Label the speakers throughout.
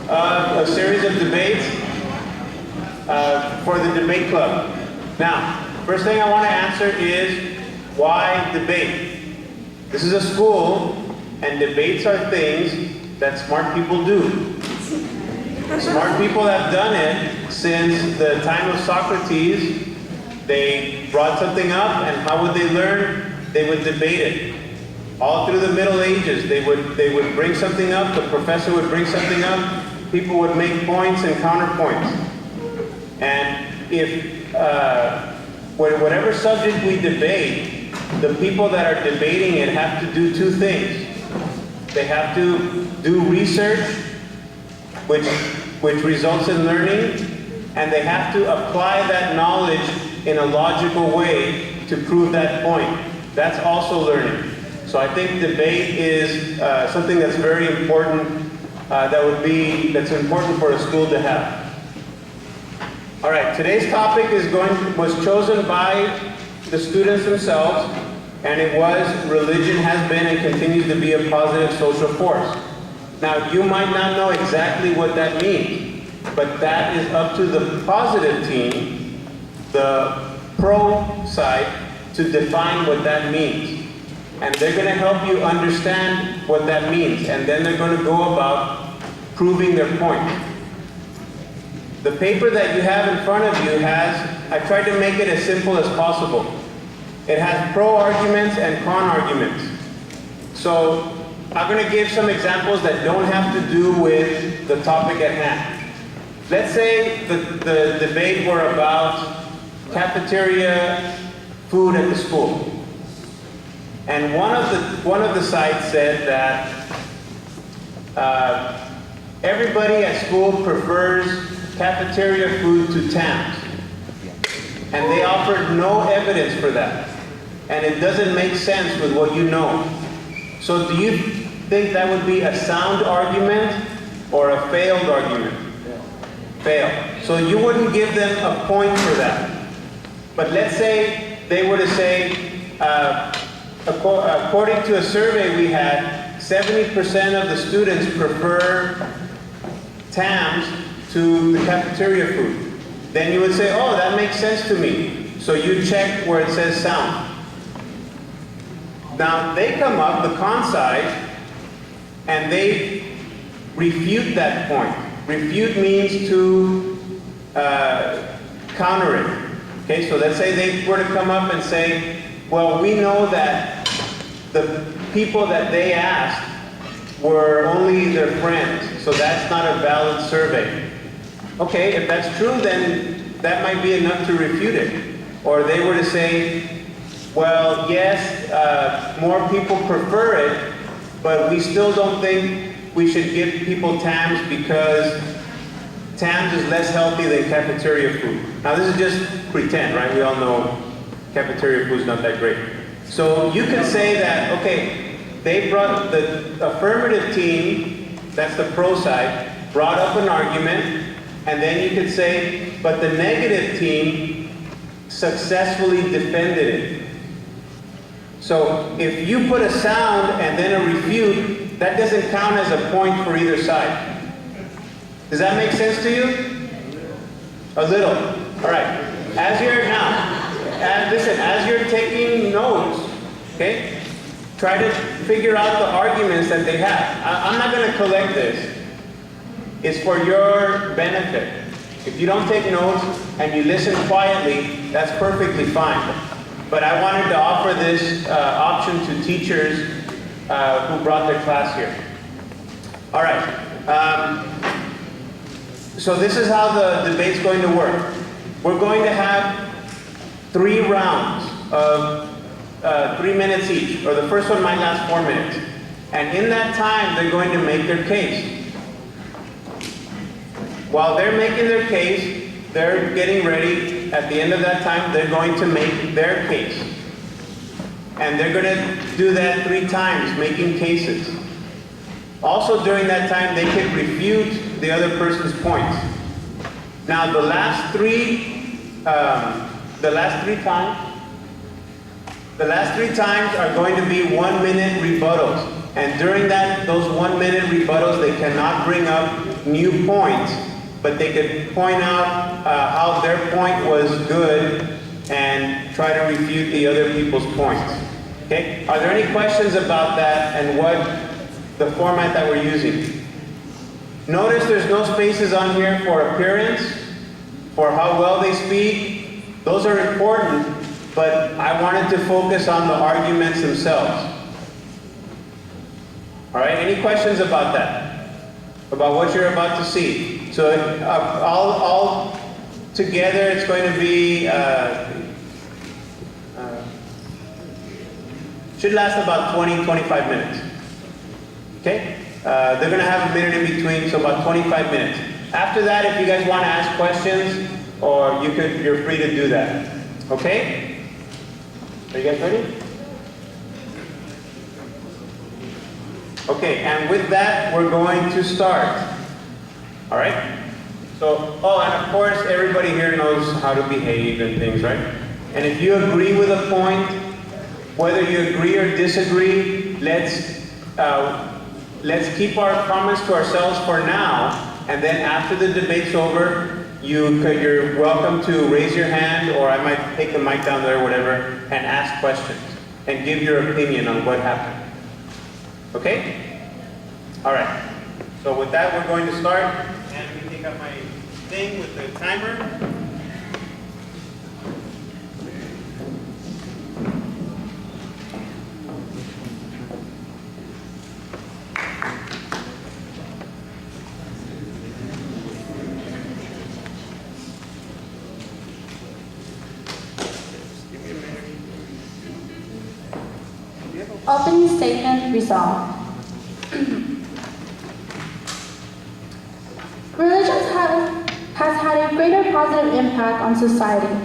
Speaker 1: a series of debates for the debate club. Now, first thing I want to answer is, why debate? This is a school, and debates are things that smart people do. Smart people have done it since the time of Socrates. They brought something up, and how would they learn? They would debate it. All through the Middle Ages, they would bring something up, the professor would bring something up, people would make points and counterpoints. And if, whatever subject we debate, the people that are debating it have to do two things. They have to do research, which results in learning, and they have to apply that knowledge in a logical way to prove that point. That's also learning. So I think debate is something that's very important, that's important for a school to have. All right, today's topic was chosen by the students themselves, and it was, religion has been and continues to be a positive social force. Now, you might not know exactly what that means, but that is up to the positive team, the pro side, to define what that means. And they're going to help you understand what that means, and then they're going to go about proving their point. The paper that you have in front of you I tried to make it as simple as possible. It has pro arguments and con arguments. So I'm going to give some examples that don't have to do with the topic at hand. Let's say the debate were about cafeteria food at the school. And one of the sides said that everybody at school prefers cafeteria food to TAMS. And they offered no evidence for that. And it doesn't make sense with what you know. So do you think that would be a sound argument or a failed argument? Fail. So you wouldn't give them a point for that. But let's say they were to say, according to a survey we had, 70% of the students prefer TAMS to the cafeteria food. Then you would say, oh, that makes sense to me. So you check where it says sound. Now they come up, the con side, and they refute that point. Refute means to counter it. Okay, so let's say they were to come up and say, well, we know that the people that they asked were only their friends, so that's not a valid survey. Okay, if that's true, then that might be enough to refute it. Or they were to say, well, yes, more people prefer it, but we still don't think we should give people TAMS because TAMS is less healthy than cafeteria food. Now this is just pretend, right? We all know cafeteria food is not that great. So you can say that, okay, they brought the affirmative team, that's the pro side, brought up an argument, and then you could say, but the negative team successfully defended it. So if you put a sound and then a refute, that doesn't count as a point for either side. Does that make sense to you? A little. All right. As you're taking notes, okay, try to figure out the arguments that they have. I'm not going to collect this. It's for your benefit. If you don't take notes and you listen quietly, that's perfectly fine. But I wanted to offer this option to teachers who brought their class here. All right. So this is how the debate's going to work. We're going to have 3 rounds of 3 minutes each, or the first one might last 4 minutes. And in that time, they're going to make their case. While they're making their case, they're getting ready. At the end of that time, they're going to make their case. And they're going to do that 3 times, making cases. Also during that time, they can refute the other person's points. Now the last three times are going to be 1-minute rebuttals. And during those 1 minute rebuttals, they cannot bring up new points, but they could point out how their point was good and try to refute the other people's points. Okay? Are there any questions about that and what the format that we're using? Notice there's no spaces on here for appearance, for how well they speak. Those are important, but I wanted to focus on the arguments themselves. All right, any questions about that? About what you're about to see? So all together it's going to be, should last about 20-25 minutes. Okay? They're going to have a minute in between, so about 25 minutes. After that, if you guys want to ask questions, or you're free to do that. Okay? Are you guys ready? Okay, and with that, we're going to start. All right? So, and of course, everybody here knows how to behave and things, right? And if you agree with a point, whether you agree or disagree, let's keep our comments to ourselves for now, and then after the debate's over, you're welcome to raise your hand, or I might take the mic down there, or whatever, and ask questions, and give your opinion on what happened. Okay? All right. So with that, we're going to start, and let me take out my thing with the timer.
Speaker 2: Opening statement resolved. Religion has had a greater positive impact on society.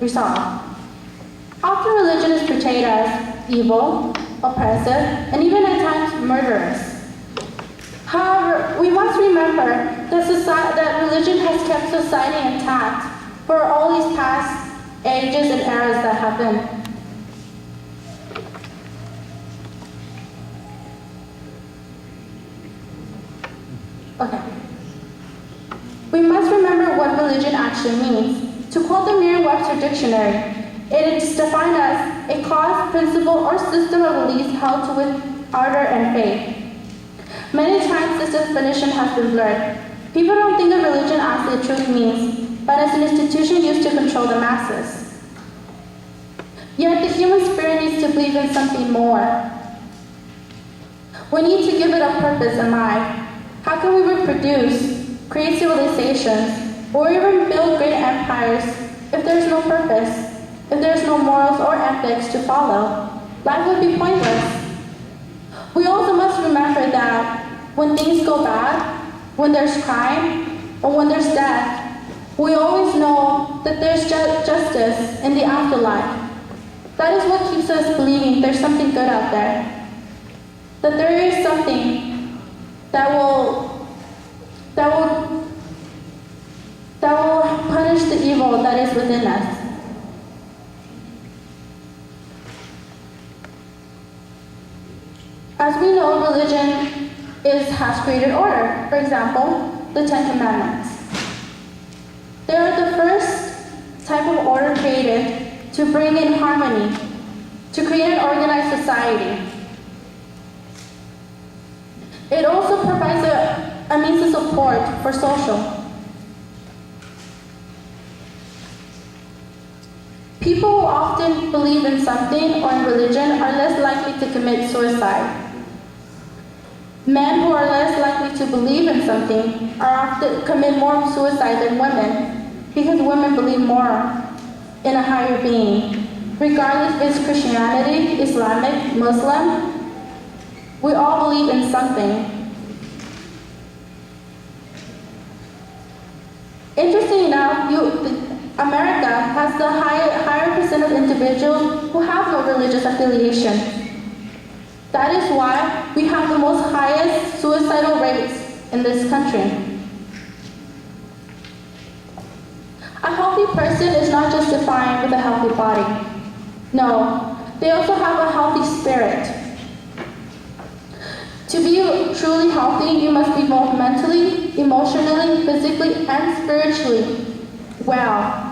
Speaker 2: Resolved. Often religion is portrayed as evil, oppressive, and even at times murderous. However, we must remember that religion has kept society intact for all these past ages and eras that have been. Okay. We must remember what religion actually means. To quote the Merriam-Webster dictionary, it is defined as a cause, principle, or system of beliefs held to with ardor and faith. Many times this definition has been blurred. People don't think of religion as it truly means, but as an institution used to control the masses. Yet the human spirit needs to believe in something more. We need to give it a purpose in life. How can we reproduce, create civilizations, or even build great empires if there's no purpose, if there's no morals or ethics to follow? Life would be pointless. We also must remember that when things go bad, when there's crime, or when there's death, we always know that there's justice in the afterlife. That is what keeps us believing there's something good out there. That there is something that will punish the evil that is within us. As we know, religion has created order. For example, the Ten Commandments. They are the first type of order created to bring in harmony, to create an organized society. It also provides a means of support for social. People who often believe in something or in religion are less likely to commit suicide. Men who are less likely to believe in something are often commit more suicide than women, because women believe more in a higher being. Regardless if it's Christianity, Islamic, Muslim, we all believe in something. Interesting enough, America has the higher percent of individuals who have no religious affiliation. That is why we have the most highest suicidal rates in this country. A healthy person is not just defined with a healthy body. No, they also have a healthy spirit. To be truly healthy, you must be both mentally, emotionally, physically, and spiritually well.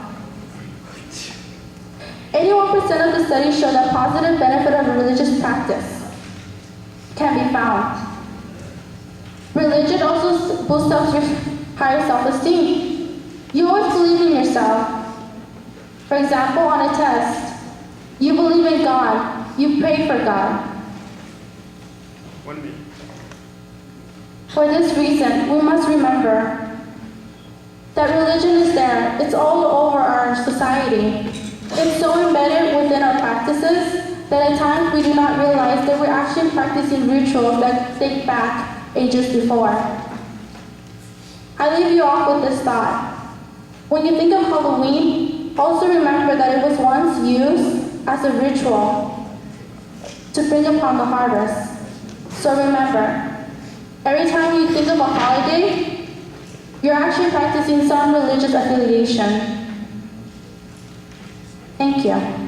Speaker 2: 81% of the studies show that positive benefit of religious practice can be found. Religion also boosts up your higher self-esteem. You always believe in yourself. For example, on a test, you believe in God. You pray for God.
Speaker 1: 1 minute.
Speaker 2: For this reason, we must remember that religion is there. It's all over our society. It's so embedded within our practices that at times we do not realize that we're actually practicing rituals that date back ages before. I leave you off with this thought. When you think of Halloween, also remember that it was once used as a ritual to bring upon the harvest. So remember, every time you think of a holiday, you're actually practicing some religious affiliation. Thank you.